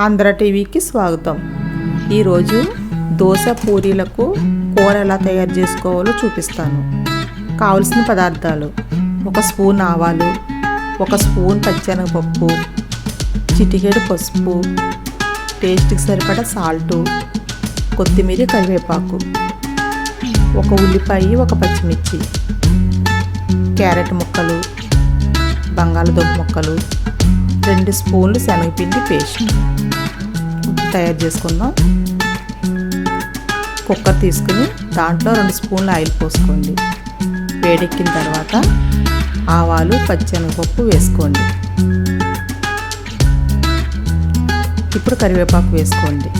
ఆంధ్ర టీవీకి స్వాగతం. ఈరోజు దోశ పూరీలకు కూర ఎలా తయారు చేసుకోవాలో చూపిస్తాను. కావలసిన పదార్థాలు: 1 స్పూన్ ఆవాలు, 1 స్పూన్ పచ్చెనగపప్పు, చిటికెడు పసుపు, టేస్ట్కి సరిపడా సాల్టు, కొత్తిమీర, కరివేపాకు, 1 ఉల్లిపాయ, 1 పచ్చిమిర్చి, క్యారెట్ ముక్కలు, బంగాళదుంప ముక్కలు, 2 స్పూన్లు శనగపిండి పేస్ట్. తయారు చేసుకుందాం. కుక్కర్ తీసుకుని దాంట్లో 2 స్పూన్ల ఆయిల్ పోసుకోండి. వేడెక్కిన తర్వాత ఆవాలు, పచ్చెనగపప్పు వేసుకోండి. ఇప్పుడు కరివేపాకు వేసుకోండి.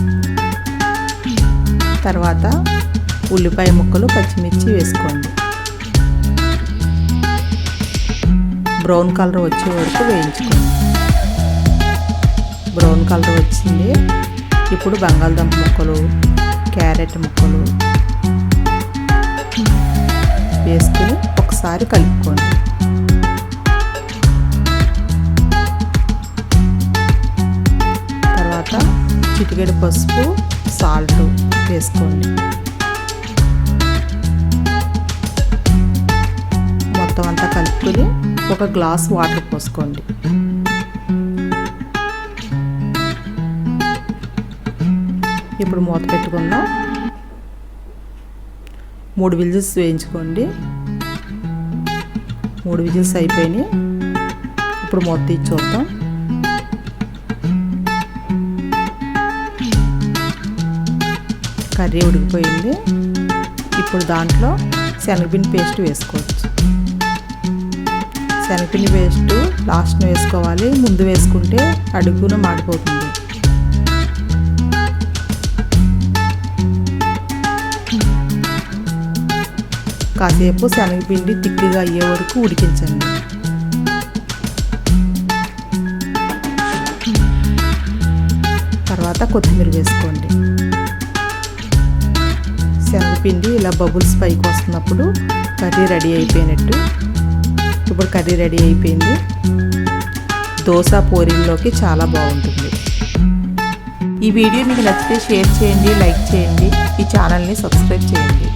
తర్వాత ఉల్లిపాయ ముక్కలు, పచ్చిమిర్చి వేసుకోండి. బ్రౌన్ కలర్ వచ్చే వరకు వేయించుకోండి. బ్రౌన్ కలర్ వచ్చింది. ఇప్పుడు బంగాళదుంప ముక్కలు, క్యారెట్ ముక్కలు వేసుకుని ఒకసారి కలుపుకోండి. తర్వాత చిటికెడు పసుపు, సాల్ట్ వేసుకోండి. మొత్తం అంతా కలుపుకొని 1 గ్లాస్ వాటర్ పోసుకోండి. ఇప్పుడు మూత పెట్టుకుందాం. 3 విజిల్స్ వేయించుకోండి. 3 విజిల్స్ అయిపోయినాయి. ఇప్పుడు మూత తీసి చూద్దాం. కర్రీ ఉడికిపోయింది. ఇప్పుడు దాంట్లో శనగపిండి పేస్ట్ వేసుకోవచ్చు. శనగపిండి పేస్ట్ లాస్ట్న వేసుకోవాలి. ముందు వేసుకుంటే అడుగున మాడిపోతుంది. కాసేపు శనగపిండి తిక్కుగా అయ్యే వరకు ఉడికించండి. తర్వాత కొత్తిమీర వేసుకోండి. శనగపిండి ఇలా బబుల్స్ పైకి వస్తున్నప్పుడు కర్రీ రెడీ అయిపోయినట్టు. ఇప్పుడు కర్రీ రెడీ అయిపోయింది. దోశ పూరీల్లోకి చాలా బాగుంటుంది. ఈ వీడియో మీకు నచ్చితే షేర్ చేయండి, లైక్ చేయండి. ఈ ఛానల్ని సబ్స్క్రైబ్ చేయండి.